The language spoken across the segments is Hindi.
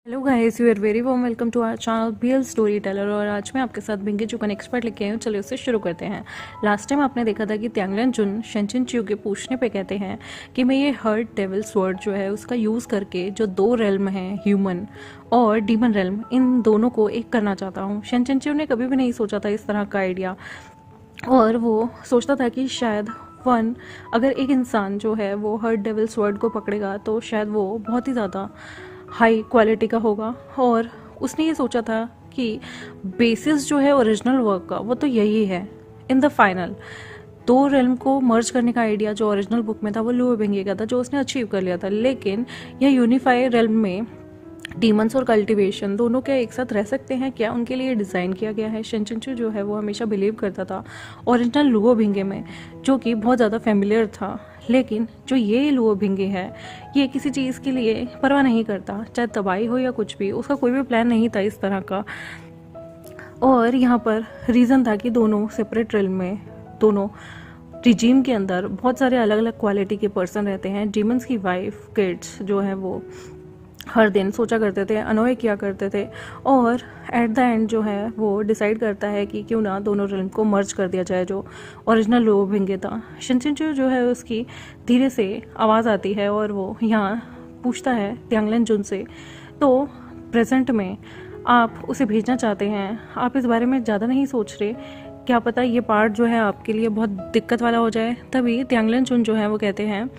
Hello guys, you are very warm welcome to our channel BL story teller. और आज मैं आपके साथ बिंगी चुकन एक्सपर्ट लेके आई हूँ। चलिए उससे शुरू करते हैं। लास्ट टाइम आपने देखा था कि त्यांगलन जुन शेंचिन चियो के पूछने पे कहते हैं कि मैं ये हर्ट डेविल स्वर्ड जो है उसका यूज़ करके जो दो रेल्म हैं, ह्यूमन और डीमन रेल्म, इन दोनों को एक करना चाहता हूँ। शेंचिन चियो ने कभी भी नहीं सोचा था इस तरह का आइडिया, और वो सोचता था कि शायद अगर एक इंसान जो है वो हर्ट डेविल स्वर्ड को पकड़ेगा तो शायद वो बहुत ही ज़्यादा हाई क्वालिटी का होगा। और उसने ये सोचा था कि बेसिस जो है ओरिजिनल वर्क का वो तो यही है। इन द फाइनल दो रेल्म को मर्ज करने का आइडिया जो ओरिजिनल बुक में था वो लुओ बेंगे का था, जो उसने अचीव कर लिया था। लेकिन यह यूनिफाई रेल्म में डीमंस और कल्टीवेशन दोनों क्या एक साथ रह सकते हैं? क्या उनके लिए डिज़ाइन किया गया है? शेंचिनचू जो है वो हमेशा बिलीव करता था ओरिजिनल लुओ भिंगे में, जो कि बहुत ज़्यादा फेमिलियर था। लेकिन जो ये लुओ भिंगे है, ये किसी चीज़ के लिए परवाह नहीं करता, चाहे तबाही हो या कुछ भी। उसका कोई भी प्लान नहीं था इस तरह का। और यहाँ पर रीज़न था कि दोनों सेपरेट रेल्म में, दोनों रिजीम के अंदर बहुत सारे अलग अलग क्वालिटी के पर्सन रहते हैं। डीमंस की वाइफ, किड्स जो है वो हर दिन सोचा करते थे, अनोय किया करते थे, और एट द एंड जो है वो डिसाइड करता है कि क्यों ना दोनों रिल्म को मर्ज कर दिया जाए, जो ओरिजिनल लुओ भिंगे था। शिनचिनचू जो है उसकी धीरे से आवाज़ आती है और वो यहाँ पूछता है त्यांगलन जुन से, तो प्रेजेंट में आप उसे भेजना चाहते हैं, आप इस बारे में ज़्यादा नहीं सोच रहे? क्या पता ये पार्ट जो है आपके लिए बहुत दिक्कत वाला हो जाए। तभी त्यांगलन जुन जो है वो कहते हैं,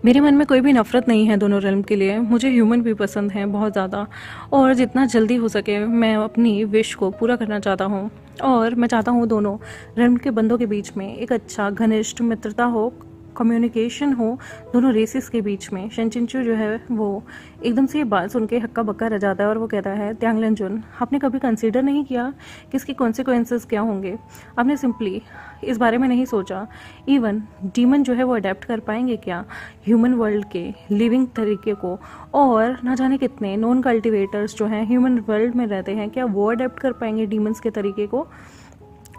मेरे मन में कोई भी नफरत नहीं है दोनों रेल्म के लिए। मुझे ह्यूमन भी पसंद हैं बहुत ज़्यादा, और जितना जल्दी हो सके मैं अपनी विश को पूरा करना चाहता हूँ। और मैं चाहता हूँ दोनों रेल्म के बंदों के बीच में एक अच्छा घनिष्ठ मित्रता हो, कम्युनिकेशन हो दोनों रेसिस के बीच में। शेंचिनचू जो है वो एकदम से ये बात सुन के हक्का बक्का रह जाता है और वो कहता है, त्यांगलन जुन, आपने कभी कंसीडर नहीं किया कि इसकी कॉन्सिक्वेंसेस क्या होंगे? आपने सिंपली इस बारे में नहीं सोचा इवन डीमन जो है वो अडेप्ट कर पाएंगे क्या ह्यूमन वर्ल्ड के लिविंग तरीके को? और ना जाने कितने नॉन कल्टिवेटर्स जो हैं ह्यूमन वर्ल्ड में रहते हैं, क्या वो अडेप्ट कर पाएंगे डीमंस के तरीके को?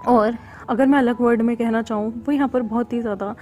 और अगर मैं अलग वर्ड में कहना चाहूँ, वो यहाँ पर बहुत ही ज़्यादा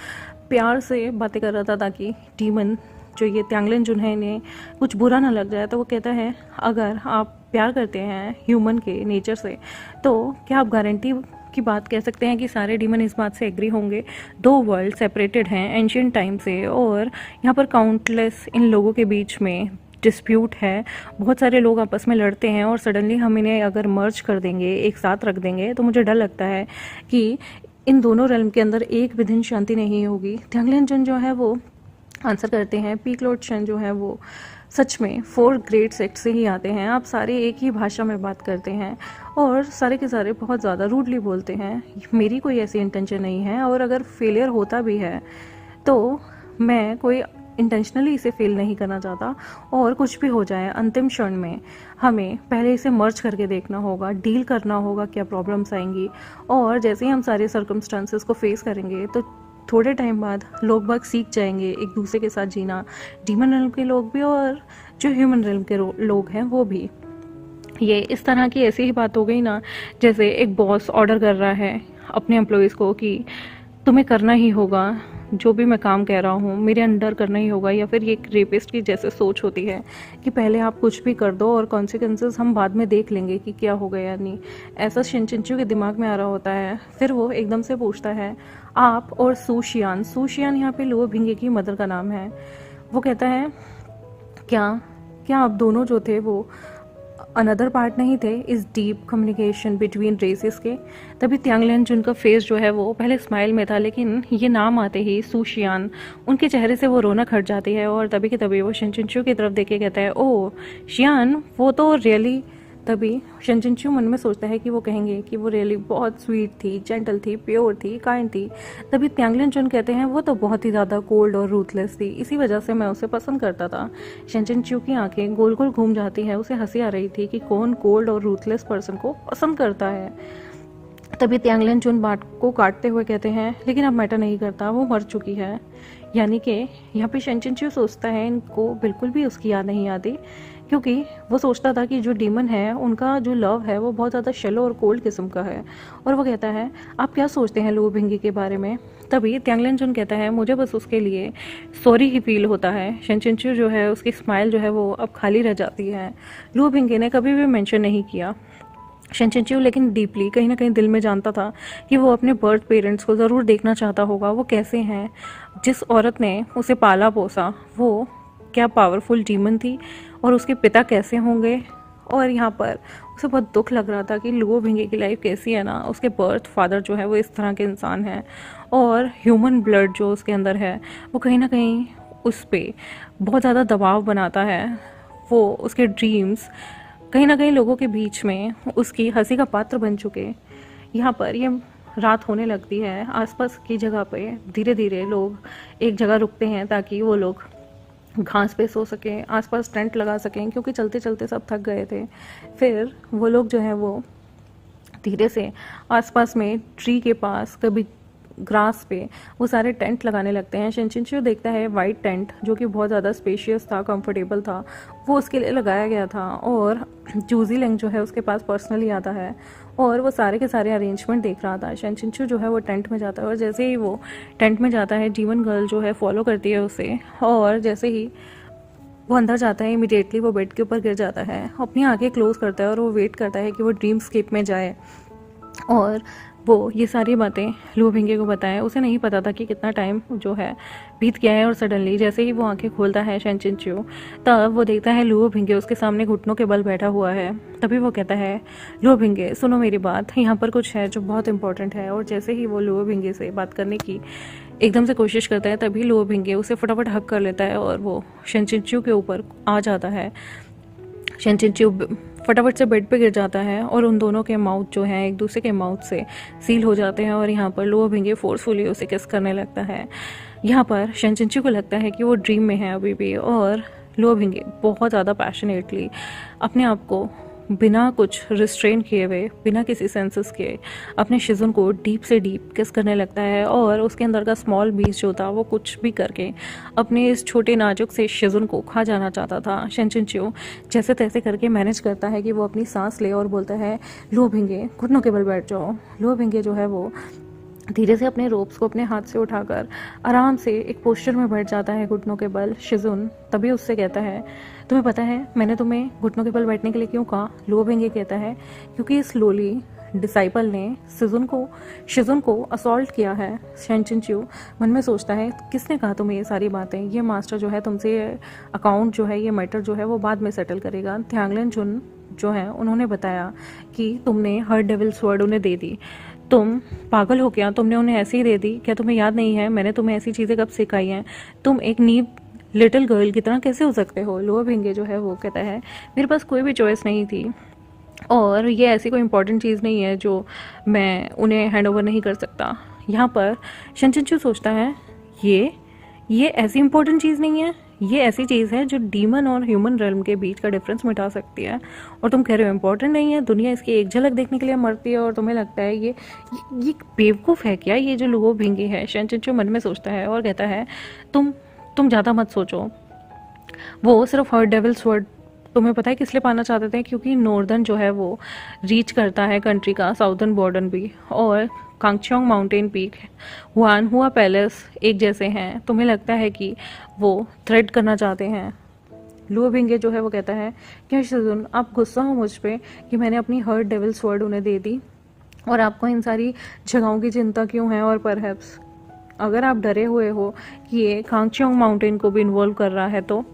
प्यार से बातें कर रहा था ताकि डीमन जो ये त्यांगलन जुन है इन्हें कुछ बुरा ना लग जाए। तो वो कहता है, अगर आप प्यार करते हैं ह्यूमन के नेचर से तो क्या आप गारंटी की बात कह सकते हैं कि सारे डीमन इस बात से एग्री होंगे? दो वर्ल्ड सेपरेटेड हैं एंशियंट टाइम से, और यहाँ पर काउंटलेस इन लोगों के बीच में डिस्प्यूट है, बहुत सारे लोग आपस में लड़ते हैं, और सडनली हम इन्हें अगर मर्ज कर देंगे, एक साथ रख देंगे, तो मुझे डर लगता है कि इन दोनों रेल्म के अंदर एक भी दिन शांति नहीं होगी। त्यांगलन जुन जो है वो आंसर करते हैं, पीक लॉर्ड शन जो है वो सच में 4 ग्रेट सेक्ट से ही आते हैं, आप सारे एक ही भाषा में बात करते हैं और सारे के सारे बहुत ज़्यादा रूडली बोलते हैं। मेरी कोई ऐसी इंटेंशन नहीं है, और अगर फेलियर होता भी है तो मैं कोई इंटेंशनली इसे फेल नहीं करना चाहता। और कुछ भी हो जाए अंतिम क्षण में हमें पहले इसे मर्ज करके देखना होगा, डील करना होगा क्या प्रॉब्लम्स आएंगी, और जैसे ही हम सारे सर्कमस्टांसेस को फेस करेंगे तो थोड़े टाइम बाद लोग बाग सीख जाएंगे एक दूसरे के साथ जीना, डीमन रेल्म के लोग भी और जो ह्यूमन रेल्म के लोग हैं वो भी। ये इस तरह की ऐसी ही बात हो गई ना, जैसे एक बॉस ऑर्डर कर रहा है अपने एम्प्लॉयज़ को कि तुम्हें करना ही होगा, जो भी मैं काम कह रहा हूँ मेरे अंडर करना ही होगा। या फिर ये एक रेपिस्ट की जैसे सोच होती है कि पहले आप कुछ भी कर दो और कॉन्सिक्वेंसेस हम बाद में देख लेंगे कि क्या हो गया नहीं। ऐसा शिनचिनचू के दिमाग में आ रहा होता है। फिर वो एकदम से पूछता है, आप और सूशियान यहाँ पे लुओ भिंगे की मदर का नाम है। वो कहता है, क्या आप दोनों जो थे वो अनदर पार्ट नहीं थे इस डीप कम्युनिकेशन बिटवीन रेसेस के? तभी त्यांगलन जुन का फेस जो है वो पहले स्माइल में था, लेकिन ये नाम आते ही सूशियान, उनके चेहरे से वो रौनक हट जाती है, और तभी के तभी वो शिनचिनचू की तरफ देख के कहता है, ओ शियान, वो तो रियली। तभी शिनचिनचू मन में सोचता है कि वो कहेंगे कि वो रियली बहुत स्वीट थी, जेंटल थी, प्योर थी, काइंड थी। तभी त्यांगलन जुन कहते हैं, वो तो बहुत ही ज़्यादा कोल्ड और रूथलेस थी, इसी वजह से मैं उसे पसंद करता था। शिनचिनचू की आंखें गोल गोल घूम जाती है, उसे हंसी आ रही थी कि कौन कोल्ड और रूथलेस पर्सन को पसंद करता है। तभी त्यांगलन जुन बात को काटते हुए कहते हैं, लेकिन अब मैटर नहीं करता, वो मर चुकी है। यानी कि यहाँ पे शिनचिनचू सोचता है इनको बिल्कुल भी उसकी याद नहीं आती क्योंकि वो सोचता था कि जो डीमन है उनका जो लव है वो बहुत ज़्यादा शेलो और कोल्ड किस्म का है। और वो कहता है आप क्या सोचते हैं लुओ भिंगी के बारे में। तभी त्यांगलेन जुन कहता है मुझे बस उसके लिए सॉरी ही फील होता है। शेनचिंचू जो है उसकी स्माइल जो है वो अब खाली रह जाती है। लुओ भिंगी ने कभी भी मेंशन नहीं किया शेनचिंचू, लेकिन डीपली कहीं ना कहीं दिल में जानता था कि वो अपने बर्थ पेरेंट्स को ज़रूर देखना चाहता होगा। वो कैसे हैं, जिस औरत ने उसे पाला पोसा वो क्या पावरफुल डीमन थी, और उसके पिता कैसे होंगे। और यहाँ पर उसे बहुत दुख लग रहा था कि लुओ भिंगे की लाइफ कैसी है ना, उसके बर्थ फादर जो है वो इस तरह के इंसान हैं, और ह्यूमन ब्लड जो उसके अंदर है वो कहीं ना कहीं उस पर बहुत ज़्यादा दबाव बनाता है। वो उसके ड्रीम्स कहीं ना कहीं लोगों के बीच में उसकी हंसी का पात्र बन चुके। यहाँ पर ये रात होने लगती है। आसपास की जगह पे धीरे धीरे लोग एक जगह रुकते हैं ताकि वो लोग घास पे सो सकें, आसपास टेंट लगा सकें, क्योंकि चलते चलते सब थक गए थे। फिर वो लोग जो है वो धीरे से आसपास में ट्री के पास, कभी ग्रास पे वो सारे टेंट लगाने लगते हैं। शिनचिंचू देखता है वाइट टेंट जो कि बहुत ज़्यादा स्पेशियस था, कंफर्टेबल था, वो उसके लिए लगाया गया था। और जूजी लेंग जो है उसके पास पर्सनली आता है और वो सारे के सारे अरेंजमेंट देख रहा था। शिनचिंचू जो है वो टेंट में जाता है और जैसे ही वो टेंट में जाता है डीमन गर्ल जो है फॉलो करती है उसे, और जैसे ही वो अंदर जाता है इमीडिएटली वो बेड के ऊपर गिर जाता है, अपनी आंखें क्लोज करता है और वो वेट करता है कि वो ड्रीम स्केप में जाए और वो ये सारी बातें लुओ भिंगे को बताएं। उसे नहीं पता था कि कितना टाइम जो है बीत गया है। और सडनली जैसे ही वो आंखें खोलता है शेनचिंचू, तब वो देखता है लुओ भिंगे उसके सामने घुटनों के बल बैठा हुआ है। तभी वो कहता है लुओ भिंगे सुनो मेरी बात, यहाँ पर कुछ है जो बहुत इंपॉर्टेंट है। और जैसे ही वो लुओ भिंगे से बात करने की एकदम से कोशिश करता है, तभी लुओ भिंगे उसे फटाफट हक कर लेता है और वो शेनचिंचू के ऊपर आ जाता है। शेनचिंचू फटाफट से बेड पे गिर जाता है और उन दोनों के माउथ जो हैं एक दूसरे के माउथ से सील हो जाते हैं। और यहाँ पर लुओ भिंगे फोर्सफुली उसे किस करने लगता है। यहाँ पर शेनचिंचू को लगता है कि वो ड्रीम में है अभी भी, और लुओ भिंगे बहुत ज़्यादा पैशनेटली अपने आप को बिना कुछ रिस्ट्रेन किए हुए, बिना किसी सेंसेस के अपने शिजुन को डीप से डीप किस करने लगता है। और उसके अंदर का स्मॉल बीस जो था वो कुछ भी करके अपने इस छोटे नाजुक से शिजुन को खा जाना चाहता था। शेनचिंचू जैसे तैसे करके मैनेज करता है कि वो अपनी सांस ले और बोलता है लुओ भिंगे घुटनों के बल बैठ जाओ। लुओ भिंगे जो है वो धीरे से अपने रोप्स को अपने हाथ से उठाकर आराम से एक पोस्चर में बैठ जाता है घुटनों के बल। शिजुन तभी उससे कहता है तुम्हें पता है मैंने तुम्हें घुटनों के बल बैठने के लिए क्यों कहा। लुओ भिंगे कहता है क्योंकि इस लोली डिसाइपल ने शिजुन को असॉल्ट किया है। शेनचिंचू मन में सोचता है किसने कहा तुम्हें ये सारी बातें, ये मास्टर जो है तुमसे अकाउंट जो है, ये मैटर जो है वो बाद में सेटल करेगा। त्यांगलेन जुन जो है उन्होंने बताया कि तुमने हर डेविल स्वर्ड उन्हें दे दी। तुम पागल हो क्या, तुमने उन्हें ऐसे ही दे दी क्या? तुम्हें याद नहीं है मैंने तुम्हें ऐसी चीज़ें कब सिखाई हैं? तुम एक नीव लिटिल गर्ल की तरह कैसे हो सकते हो? लुओ भिंगे जो है वो कहता है मेरे पास कोई भी चॉइस नहीं थी और ये ऐसी कोई इंपॉर्टेंट चीज़ नहीं है जो मैं उन्हें हैंड ओवर नहीं कर सकता। यहाँ पर शेनचिंचू सोचता है ये ऐसी इंपॉर्टेंट चीज़ नहीं है, ये ऐसी चीज़ है जो डीमन और ह्यूमन रेल्म के बीच का डिफरेंस मिटा सकती है, और तुम कह रहे हो इंपॉर्टेंट नहीं है। दुनिया इसकी एक झलक देखने के लिए मरती है और तुम्हें लगता है ये बेवकूफ़ है क्या ये जो लुओ भिंगे है? शेनचिंचू मन में सोचता है और कहता है तुम ज़्यादा मत सोचो। वो सिर्फ हर डेविल स्वर्ड तुम्हें पता है किस लिए पाना चाहते थे? क्योंकि नॉर्दर्न जो है वो रीच करता है कंट्री का साउदर्न बॉर्डर भी, और कांगचोंग माउंटेन पीक, हुआ पैलेस एक जैसे हैं। तुम्हें लगता है कि वो थ्रेट करना चाहते हैं? लुओ भिंगे जो है वो कहता है क्या शिजुन आप गुस्सा हो मुझ पे कि मैंने अपनी हर डेविल स्वर्ड उन्हें दे दी, और आपको इन सारी जगहों की चिंता क्यों है? और परहैप्स अगर आप डरे हुए हो कि ये कांगचोंग माउंटेन को भी इन्वॉल्व कर रहा है, तो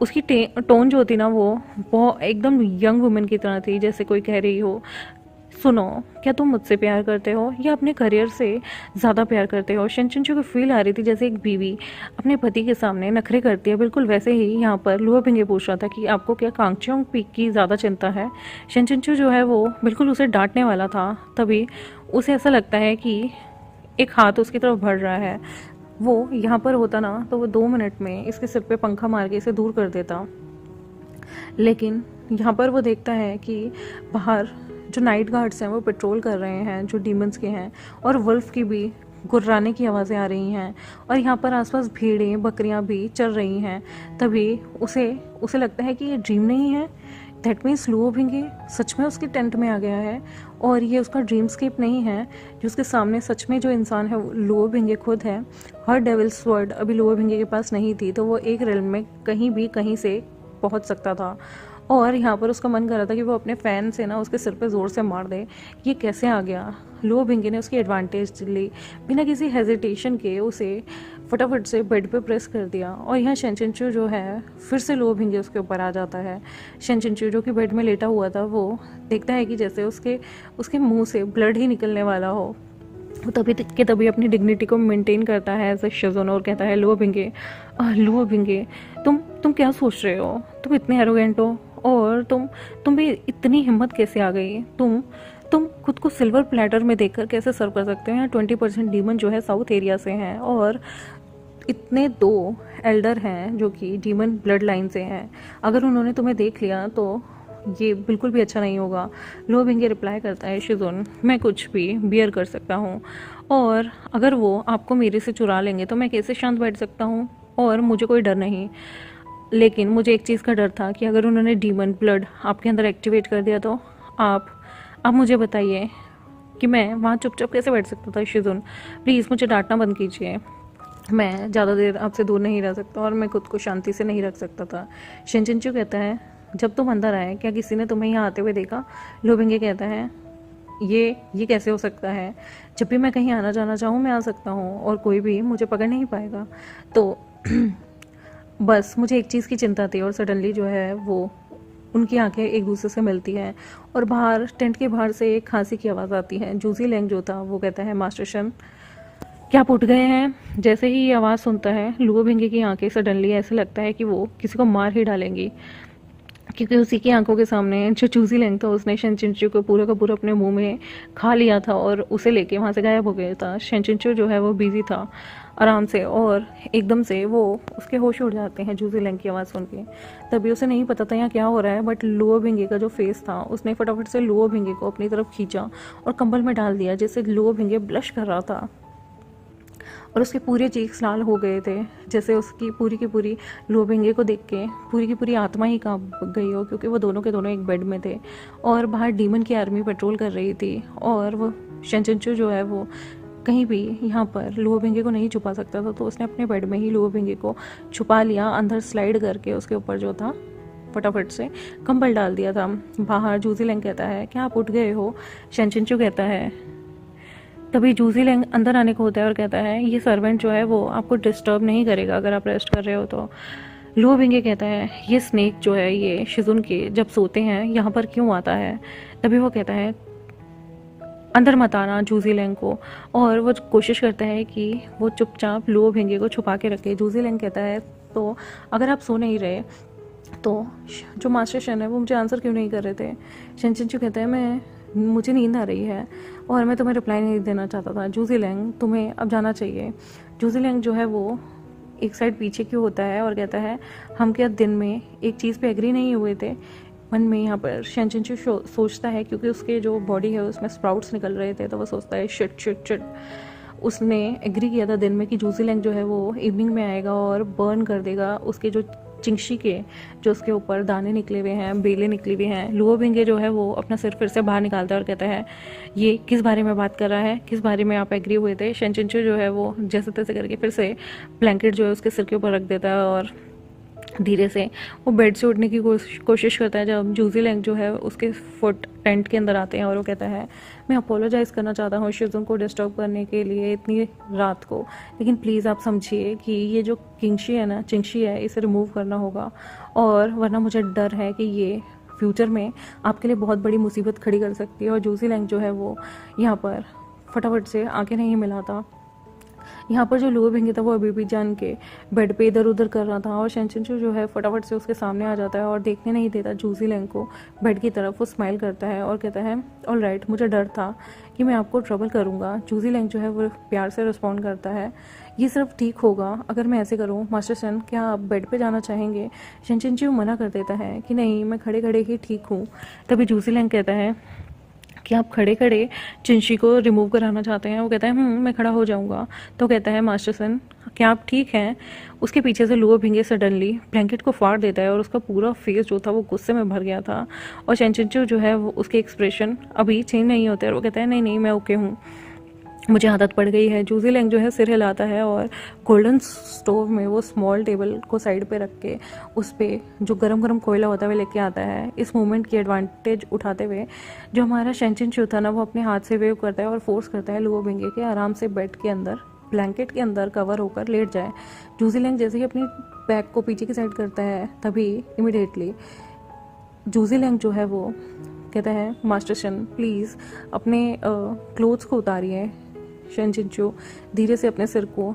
उसकी टोन जो होती ना वो एकदम यंग वुमेन की तरह थी, जैसे कोई कह रही हो सुनो क्या तुम मुझसे प्यार करते हो या अपने करियर से ज़्यादा प्यार करते हो? शेनचिंचू को फील आ रही थी जैसे एक बीवी अपने पति के सामने नखरे करती है, बिल्कुल वैसे ही यहाँ पर लुओ भिंगे पूछ रहा था कि आपको क्या कांगचोंग पीक की ज़्यादा चिंता है? शेनचिंचू जो है वो बिल्कुल उसे डांटने वाला था, तभी उसे ऐसा लगता है कि एक हाथ उसकी तरफ बढ़ रहा है। वो यहाँ पर होता ना तो वो 2 मिनट में इसके सिर पे पंखा मार के इसे दूर कर देता, लेकिन यहाँ पर वो देखता है कि बाहर जो नाइट गार्ड्स हैं वो पेट्रोल कर रहे हैं जो डीमंस के हैं, और वुल्फ की भी गुर्राने की आवाज़ें आ रही हैं और यहाँ पर आसपास भेड़ें बकरियाँ भी चल रही हैं। तभी उसे उसे लगता है कि ये ड्रीम नहीं है। दैट मीन्स लुओ भिंगे सच में उसकी टेंट में आ गया है और ये उसका ड्रीमस्केप नहीं है। जो उसके सामने सच में जो इंसान है वो लुओ भिंगे खुद है। हर डेविल्स वर्ड अभी लुओ भिंगे के पास नहीं थी, तो वो एक रेल में कहीं भी कहीं से पहुंच सकता था। और यहाँ पर उसका मन कर रहा था कि वो अपने फ़ैन से ना उसके सिर पे ज़ोर से मार दे। ये कैसे आ गया? लुओ भिंगे ने उसकी एडवांटेज ली, बिना किसी हेजिटेशन के उसे फटाफट से बेड पे प्रेस कर दिया। और यहाँ शेनचिंचू जो है फिर से लुओ भिंगे उसके ऊपर आ जाता है। शेनचिंचू जो कि बेड में लेटा हुआ था वो देखता है कि जैसे उसके मुंह से ब्लड ही निकलने वाला हो। वो तभी अपनी डिग्निटी को मेंटेन करता है एज ए शिज़ुन और कहता है लुओ भिंगे तुम क्या सोच रहे हो? तुम इतने एरोगेंट हो और तुम भी इतनी हिम्मत कैसे आ गई? तुम खुद को सिल्वर प्लेटर में देखकर कैसे सर्व कर सकते हो? यहाँ 20% डीमन जो है साउथ एरिया से हैं और इतने 2 एल्डर हैं जो कि डीमन ब्लड लाइन से हैं। अगर उन्होंने तुम्हें देख लिया तो ये बिल्कुल भी अच्छा नहीं होगा। लो भिंगे रिप्लाई करता है शिज़ुन मैं कुछ भी बियर कर सकता हूँ और अगर वो आपको मेरे से चुरा लेंगे तो मैं कैसे शांत बैठ सकता हूँ और मुझे कोई डर नहीं। लेकिन मुझे एक चीज़ का डर था कि अगर उन्होंने डीमन ब्लड आपके अंदर एक्टिवेट कर दिया तो आप मुझे बताइए कि मैं वहाँ चुपचाप कैसे बैठ सकता था। शिज़ुन प्लीज़ मुझे डांटना बंद कीजिए, मैं ज़्यादा देर आपसे दूर नहीं रह सकता और मैं खुद को शांति से नहीं रख सकता था। शेनचिंचू कहता है जब तुम अंदर आए क्या किसी ने तुम्हें यहाँ आते हुए देखा? लो भिंगे कहता है ये कैसे हो सकता है? जब भी मैं कहीं आना जाना चाहूँ मैं आ सकता हूँ और कोई भी मुझे पकड़ नहीं पाएगा। तो बस मुझे एक चीज़ की चिंता थी और सडनली जो है वो उनकी आंखें एक दूसरे से मिलती हैं और बाहर टेंट के बाहर से एक खांसी की आवाज़ आती है। जूजी लैंग जो था वो कहता है मास्टर शन क्या आप उठ गए हैं? जैसे ही ये आवाज़ सुनता है लुओ भिंगे की आंखें सडनली ऐसे लगता है कि वो किसी को मार ही डालेंगी, क्योंकि उसी की आंखों के सामने जो चूजी लैंग था उसने शेनचिंचू को पूरा का पूरा अपने मुंह में खा लिया था और उसे लेके वहाँ से गायब हो गया था। शेनचिंचू जो है वो बिजी था आराम से और एकदम से वो उसके होश उड़ जाते हैं जूजी लैंग की आवाज़ सुन के। तभी उसे नहीं पता था यहाँ क्या हो रहा है, बट लुओ भिंगे का जो फेस था उसने फटाफट से लुओ भिंगे को अपनी तरफ खींचा और कंबल में डाल दिया, जिससे लुओ भिंगे ब्लश कर रहा था और उसके पूरे चीक्स लाल हो गए थे, जैसे उसकी पूरी की पूरी लुओ भिंगे को देख के पूरी की पूरी आत्मा ही कांप गई हो, क्योंकि वो दोनों के दोनों एक बेड में थे और बाहर डीमन की आर्मी पेट्रोल कर रही थी और वो शेनचिंचू जो है वो कहीं भी यहाँ पर लुओ भिंगे को नहीं छुपा सकता था, तो उसने अपने बेड में ही लुओ भिंगे को छुपा लिया, अंदर स्लाइड करके उसके ऊपर जो था फटाफट से कंबल डाल दिया था। बाहर जूजी लैंग कहता है क्या आप उठ गए हो? शेनचिंचू कहता है तभी जूजी लैंग अंदर आने को होता है और कहता है ये सर्वेंट जो है वो आपको डिस्टर्ब नहीं करेगा अगर आप रेस्ट कर रहे हो तो। लुओ भिंगे कहता है ये स्नेक जो है ये शिज़ुन के जब सोते हैं यहाँ पर क्यों आता है? तभी वो कहता है अंदर मत आना जूजी लैंग को, और वो कोशिश करता है कि वो चुपचाप लुओ भिंगे को छुपा के रखे। जूजी लैंग कहता है तो अगर आप सो नहीं रहे तो जो मास्टर शन है वो मुझे आंसर क्यों नहीं कर रहे थे? शेनचिंचू कहता है मुझे नींद आ रही है और मैं तुम्हें रिप्लाई नहीं देना चाहता था। जूजी लैंग तुम्हें अब जाना चाहिए। जूजी लैंग जो है वो एक साइड पीछे क्यों होता है और कहता है हम क्या दिन में एक चीज़ पे एग्री नहीं हुए थे? मन में यहाँ पर शेनचिंचू सोचता है, क्योंकि उसके जो बॉडी है उसमें स्प्राउट्स निकल रहे थे, तो वो सोचता है शिट उसने एग्री किया था दिन में कि जूजी लैंग जो है वो इवनिंग में आएगा और बर्न कर देगा उसके जो चिंगशी के जो उसके ऊपर दाने निकले हुए हैं, बेले निकली हुई हैं। लुओ भिंगे जो है वो अपना सिर फिर से बाहर निकालता है और कहता है ये किस बारे में बात कर रहा है, किस बारे में आप एग्री हुए थे? शेनचिंचू जो है वो जैसे तैसे करके फिर से ब्लैंकेट जो है उसके सिर के ऊपर रख देता है और धीरे से वो बेड से उठने की कोशिश करता है। जब जूजी लैंग जो है उसके फुट टेंट के अंदर आते हैं और वो कहता है मैं अपोलोजाइज़ करना चाहता हूँ शिज़ुन को डिस्टर्ब करने के लिए इतनी रात को, लेकिन प्लीज़ आप समझिए कि ये जो चिंगशी है इसे रिमूव करना होगा, और वरना मुझे डर है कि ये फ्यूचर में आपके लिए बहुत बड़ी मुसीबत खड़ी कर सकती है। और जूजी लैंग जो है वो यहाँ पर फटाफट से आंखें नहीं मिलाता। यहाँ पर जो लुओ भिंगे था वो अभी भी जान के बेड पे इधर उधर कर रहा था और शेनचिंचू जो है फटाफट से उसके सामने आ जाता है और देखने नहीं देता जूजी लैंग को बेड की तरफ। वो स्माइल करता है और कहता है ऑल राइट, मुझे डर था कि मैं आपको ट्रबल करूँगा। जूजी लैंग जो है वो प्यार से रिस्पॉन्ड करता है ये सिर्फ ठीक होगा अगर मैं ऐसे करूँ। मास्टर शन क्या आप बेड पे जाना चाहेंगे? शेनचिंचू मना कर देता है कि नहीं, मैं खड़े खड़े ही ठीक हूँ। तभी जूजी लैंग कहता है कि आप खड़े खड़े चिंशी को रिमूव कराना चाहते हैं। वो कहता है मैं खड़ा हो जाऊंगा। तो कहता है मास्टर सन क्या आप ठीक हैं? उसके पीछे से लुओ भिंगे सडनली ब्लैंकेट को फाड़ देता है और उसका पूरा फेस जो था वो गुस्से में भर गया था। और शेनचिंचू जो है वो उसके एक्सप्रेशन अभी चेंज नहीं होते और वो कहता है नहीं नहीं मैं ओके हूँ, मुझे आदत पड़ गई है। जूजी लैंग जो है सिर हिलाता है और गोल्डन स्टोव में वो स्मॉल टेबल को साइड पे रख के उस पर जो गरम गरम कोयला होता है वो लेके आता है। इस मोमेंट की एडवांटेज उठाते हुए जो हमारा शेनचिंचू था ना वो अपने हाथ से वेव करता है और फोर्स करता है लुओ भिंगे के आराम से बेड के अंदर ब्लैंकेट के अंदर कवर होकर लेट जाए। जूजी लैंग जैसे ही अपनी बैक को पीछे की साइड करता है तभी इमिडिएटली जूजी लैंग जो है वो कहता है मास्टर शन प्लीज़ अपने क्लोथ्स को उतारिए। शेनचिंचू धीरे से अपने सिर को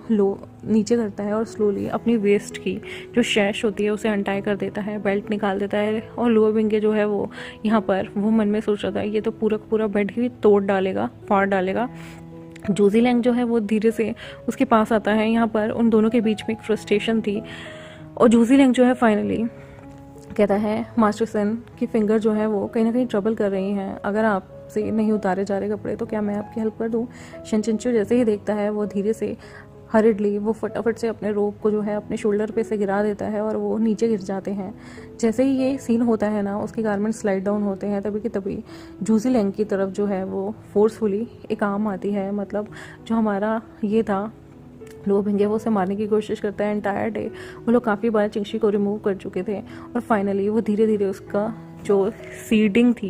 नीचे करता है और स्लोली अपनी वेस्ट की जो शैश होती है उसे अनटाई कर देता है, बेल्ट निकाल देता है। और लुओ भिंगे जो है वो यहाँ पर वो मन में सोच रहा था ये तो पूरा पूरा बेड ही तोड़ डालेगा, फाड़ डालेगा। जूजी लैंग जो है वो धीरे से उसके पास आता है। यहाँ पर उन दोनों के बीच में एक फ्रस्ट्रेशन थी और जूजी लैंग जो है फाइनली कहता है मास्टर सन की फिंगर जो है वो कहीं ना कहीं ट्रबल कर रही हैं, अगर आपसे नहीं उतारे जा रहे कपड़े तो क्या मैं आपकी हेल्प कर दूं? शेनचिंचू जैसे ही देखता है वो धीरे से हरिडली वो फटाफट से अपने रोप को जो है अपने शोल्डर पे से गिरा देता है और वो नीचे गिर जाते हैं। जैसे ही ये सीन होता है ना उसके गारमेंट स्लाइड डाउन होते हैं तभी की तभी जूजी लैंग की तरफ जो है वो फोर्सफुली एक आर्म आती है। मतलब जो हमारा ये था लुओ भिंगे वो उसे मारने की कोशिश करता है। एंटायर डे वो लोग काफ़ी बार चिंशी को रिमूव कर चुके थे और फाइनली वो धीरे धीरे उसका जो सीडिंग थी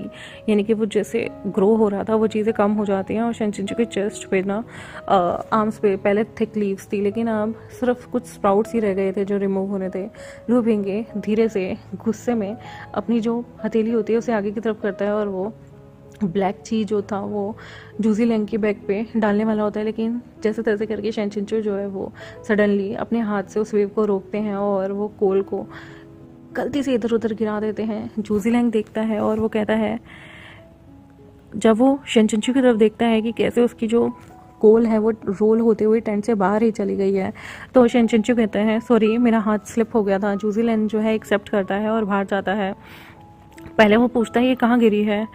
यानी कि वो जैसे ग्रो हो रहा था वो चीज़ें कम हो जाती हैं। और शेनचिंचू के चेस्ट पे ना आर्म्स पे पहले थिक लीव्स थी लेकिन अब सिर्फ कुछ स्प्राउट्स ही रह गए थे जो रिमूव होने थे। लुओ भिंगे धीरे से गुस्से में अपनी जो हथेली होती है उसे आगे की तरफ करता है और वो ब्लैक चीज जो था वो जूजी लैंग की बैग पे डालने वाला होता है, लेकिन जैसे तैसे करके शेनचिंचू जो है वो सडनली अपने हाथ से उस वेव को रोकते हैं और वो कोल को गलती से इधर उधर गिरा देते हैं। जूजी लैंग देखता है और वो कहता है, जब वो शेनचिंचू की तरफ देखता है कि कैसे उसकी जो कोल है वो रोल होते हुए टेंट से बाहर ही चली गई है, तो शेनचिंचू कहता है सॉरी मेरा हाथ स्लिप हो गया था। जूजी लैंग जो है एक्सेप्ट करता है और बाहर जाता है। पहले वो पूछता है ये कहाँ गिरी है,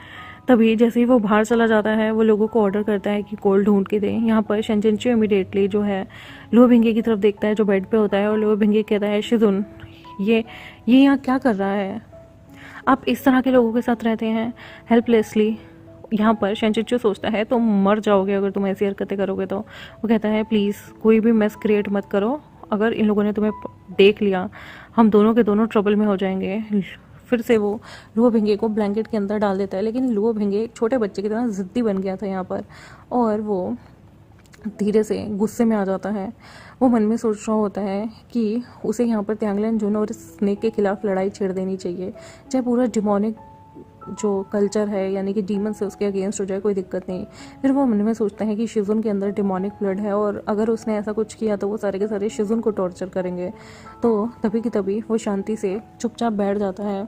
तभी जैसे ही वो बाहर चला जाता है वो लोगों को ऑर्डर करता है कि कोल ढूंढ के दें। यहाँ पर शेनचिंचू इमीडिएटली जो है लुओ भिंगे की तरफ देखता है जो बेड पे होता है और लुओ भिंगे कहता है शिजुन ये यहाँ क्या कर रहा है, आप इस तरह के लोगों के साथ रहते हैं हेल्पलेसली। यहाँ पर शेनचिंचू सोचता है तुम मर जाओगे अगर तुम ऐसी हरकतें करोगे। तो वो कहता है प्लीज़ कोई भी मेस क्रिएट मत करो, अगर इन लोगों ने तुम्हें देख लिया हम दोनों के दोनों ट्रबल में हो जाएंगे। फिर से वो लुओ भिंगे को ब्लैंकेट के अंदर डाल देता है, लेकिन लुओ भिंगे एक छोटे बच्चे की तरह ज़िद्दी बन गया था यहाँ पर और वो धीरे से गुस्से में आ जाता है। वो मन में सोच रहा होता है कि उसे यहाँ पर त्यांगलेन जुन और स्नेक के खिलाफ लड़ाई छेड़ देनी चाहिए, चाहे पूरा डिमोनिक जो कल्चर है यानी कि डीमन से उसके अगेंस्ट हो जाए कोई दिक्कत नहीं। फिर वो मन में सोचता है कि शिजुन के अंदर डिमोनिक ब्लड है और अगर उसने ऐसा कुछ किया तो वो सारे के सारे शिजुन को टॉर्चर करेंगे। तो तभी की तभी वो शांति से चुपचाप बैठ जाता है।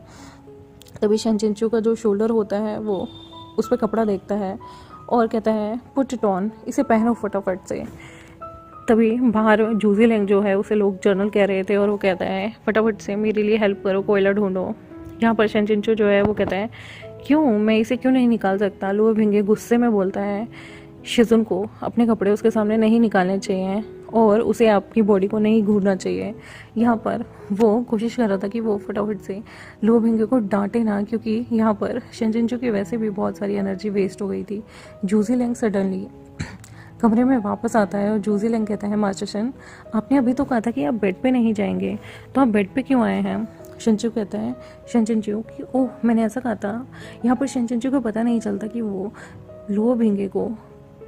तभी शेनचिंचू का जो शोल्डर होता है वो उस पर कपड़ा देखता है और कहता है पुट इट ऑन, इसे पहनो फटाफट से। तभी बाहर जूजी लैंग जो है उसे लोग जर्नल कह रहे थे और वो कहता है फटाफट से मेरे लिए हेल्प करो, कोयला ढूंढो। यहाँ पर शेनचिंचू जो है वो कहता है क्यों, मैं इसे क्यों नहीं निकाल सकता। लुओ भिंगे गुस्से में बोलता है शिजुन को अपने कपड़े उसके सामने नहीं निकालने चाहिए और उसे आपकी बॉडी को नहीं घूरना चाहिए। यहाँ पर वो कोशिश कर रहा था कि वो फटाफट से लुओ भिंगे को डांटे ना, क्योंकि यहाँ पर शेनचिंचू की वैसे भी बहुत सारी एनर्जी वेस्ट हो गई थी। जूजी लैंग सडनली कमरे में वापस आता है और जूजी लैंग कहता है मास्टर शन आपने अभी तो कहा था कि आप बेड पे नहीं जाएंगे, तो आप बेड पे क्यों आए हैं? शेनचिंचू कहता है शेनचिंचू कि ओह मैंने ऐसा कहा था। यहाँ पर शेनचिंचू को पता नहीं चलता कि वो लुओ भिंगे को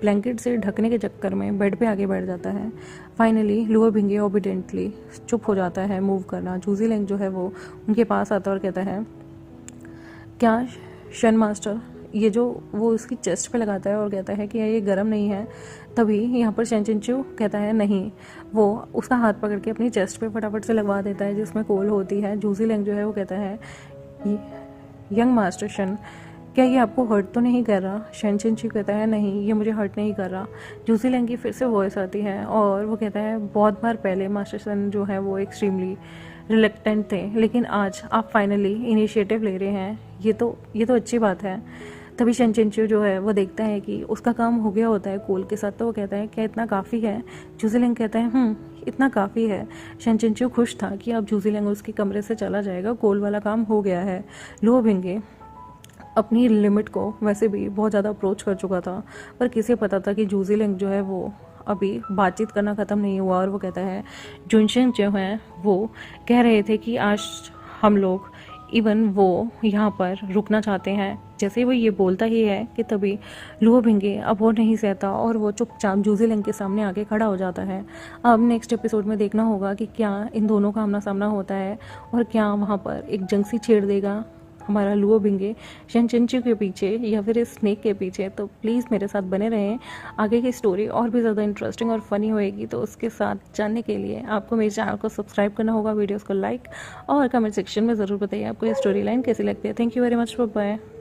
ब्लैंकेट से ढकने के चक्कर में बेड पे आगे बैठ जाता है। फाइनली लुओ भिंगे ओबिडेंटली चुप हो जाता है मूव करना। जूजी लैंग जो है वो उनके पास आता है और कहता है क्या शन मास्टर, ये जो वो उसकी चेस्ट पे लगाता है और कहता है कि ये गर्म नहीं है। तभी यहाँ पर शेनचिंचू कहता है नहीं, वो उसका हाथ पकड़ के अपनी चेस्ट पे फटाफट से लगवा देता है जिसमें कोल होती है। जूजी लैंग जो है वो कहता है यंग मास्टर शन क्या ये आपको हर्ट तो नहीं कर रहा? शेनचिंचू कहता है नहीं ये मुझे हर्ट नहीं कर रहा। जूजी लैंग की फिर से वॉइस आती है और वो कहता है बहुत बार पहले मास्टर शन जो है वो एक्सट्रीमली रिलेक्टेंट थे, लेकिन आज आप फाइनली इनिशिएटिव ले रहे हैं, ये तो अच्छी बात है। तभी शन चिंचू जो है वो देखता है कि उसका काम हो गया होता है कोल के साथ, तो वो कहता है क्या इतना काफ़ी है। जूजीलिंग कहता है इतना काफ़ी है। शन चिंचू खुश था कि अब जूजीलिंग उसके कमरे से चला जाएगा, कोल वाला काम हो गया है। लुओ बिंगे अपनी लिमिट को वैसे भी बहुत ज़्यादा अप्रोच कर चुका था, पर किसे पता था कि जूजीलिंग जो है वो अभी बातचीत करना ख़त्म नहीं हुआ। और वो कहता है जुनशन जो है वो कह रहे थे कि आज हम लोग इवन वो यहाँ पर रुकना चाहते हैं। जैसे वो ये बोलता ही है कि तभी लुओ बिंगे अब वो नहीं सहता और वो चुपचाप जूजीलिंग के सामने आके खड़ा हो जाता है। अब नेक्स्ट एपिसोड में देखना होगा कि क्या इन दोनों का आमना सामना होता है और क्या वहाँ पर एक जंग सी छेड़ देगा हमारा लुओ बिंगे शन चिंचू के पीछे या फिर इस स्नेक के पीछे। तो प्लीज़ मेरे साथ बने रहें, आगे की स्टोरी और भी ज़्यादा इंटरेस्टिंग और फनी होएगी। तो उसके साथ जानने के लिए आपको मेरे चैनल को सब्सक्राइब करना होगा, वीडियोस को लाइक और कमेंट सेक्शन में ज़रूर बताइए आपको ये स्टोरी लाइन कैसी लगती है। Thank you very much, bye bye.